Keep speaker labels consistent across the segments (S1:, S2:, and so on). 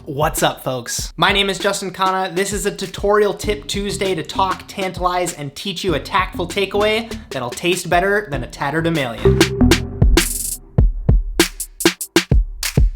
S1: What's up, folks? My name is Justin Khanna. This is a Tutorial Tip Tuesday to talk, tantalize, and teach you a tactful takeaway that'll taste better than a tattered Emulsion.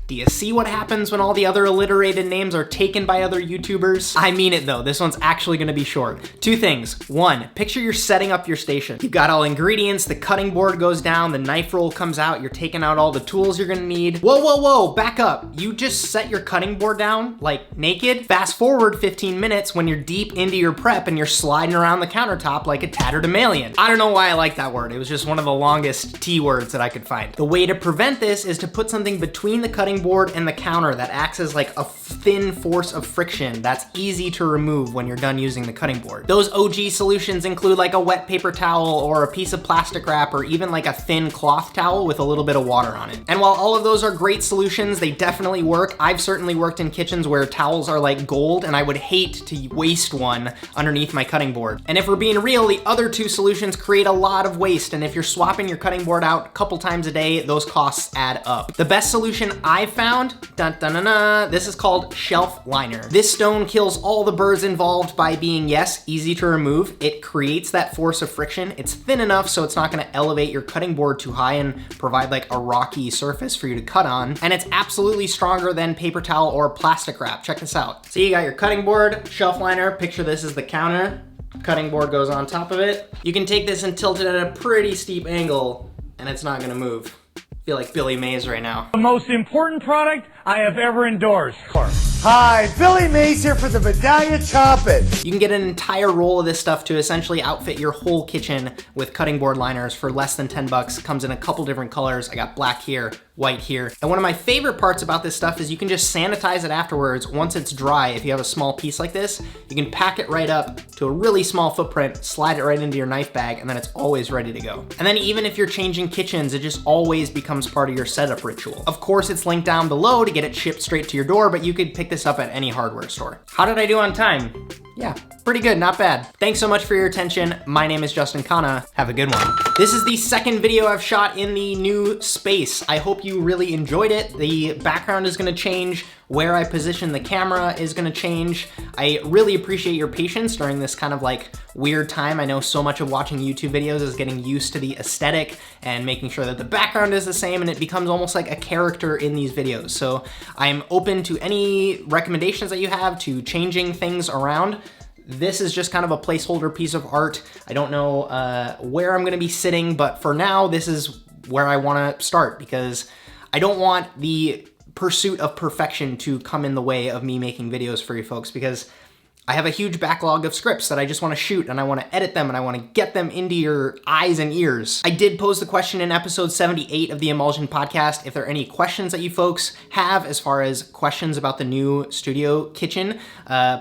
S1: Do you see what happens when all the other alliterated names are taken by other YouTubers? I mean it though, this one's actually gonna be short. Two things. One, picture you're setting up your station. You've got all ingredients, the cutting board goes down, the knife roll comes out, you're taking out all the tools you're gonna need. Whoa, back up. You just set your cutting board down, like naked? Fast forward 15 minutes when you're deep into your prep and you're sliding around the countertop like a tattered Emulsion. I don't know why I like that word. It was just one of the longest T words that I could find. The way to prevent this is to put something between the cutting board and the counter that acts as like a thin force of friction that's easy to remove when you're done using the cutting board. Those OG solutions include like a wet paper towel or a piece of plastic wrap or even like a thin cloth towel with a little bit of water on it. And while all of those are great solutions, they definitely work. I've certainly worked in kitchens where towels are like gold and I would hate to waste one underneath my cutting board. And if we're being real, the other two solutions create a lot of waste, and if you're swapping your cutting board out a couple times a day, those costs add up. The best solution I've found, this is called shelf liner. This stone kills all the birds involved by being, yes, easy to remove. It creates that force of friction. It's thin enough so it's not gonna elevate your cutting board too high and provide like a rocky surface for you to cut on. And it's absolutely stronger than paper towel or plastic wrap. Check this out. So you got your cutting board, shelf liner, picture this as the counter. Cutting board goes on top of it. You can take this and tilt it at a pretty steep angle and it's not gonna move. I feel like Billy Mays right now.
S2: The most important product I have ever endorsed.
S3: Hi, Billy Mays here for the Medallia Chop It.
S1: You can get an entire roll of this stuff to essentially outfit your whole kitchen with cutting board liners for less than 10 bucks. Comes in a couple different colors. I got black here, white here. And one of my favorite parts about this stuff is you can just sanitize it afterwards once it's dry. If you have a small piece like this, you can pack it right up to a really small footprint, slide it right into your knife bag, and then it's always ready to go. And then even if you're changing kitchens, it just always becomes part of your setup ritual. Of course, it's linked down below to get it shipped straight to your door, but you could pick this up at any hardware store. How did I do on time? Yeah, pretty good, not bad. Thanks so much for your attention. My name is Justin Khanna. Have a good one. This is the second video I've shot in the new space. I hope you really enjoyed it. The background is gonna change. Where I position the camera is gonna change. I really appreciate your patience during this kind of like weird time. I know so much of watching YouTube videos is getting used to the aesthetic and making sure that the background is the same and it becomes almost like a character in these videos. So I'm open to any recommendations that you have to changing things around. This is just kind of a placeholder piece of art. I don't know where I'm gonna be sitting, but for now, this is where I wanna start because I don't want the pursuit of perfection to come in the way of me making videos for you folks, because I have a huge backlog of scripts that I just want to shoot and I want to edit them and I want to get them into your eyes and ears. I did pose the question in episode 78 of the Emulsion podcast if there are any questions that you folks have as far as questions about the new studio kitchen.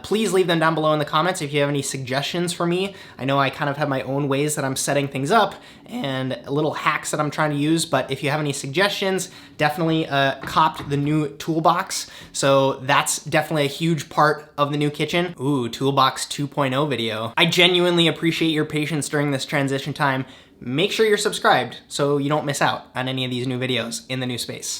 S1: Please leave them down below in the comments if you have any suggestions for me. I know I kind of have my own ways that I'm setting things up and little hacks that I'm trying to use, but if you have any suggestions, definitely copped the new toolbox. So that's definitely a huge part of the new kitchen. Ooh, Toolbox 2.0 video. I genuinely appreciate your patience during this transition time. Make sure you're subscribed so you don't miss out on any of these new videos in the new space.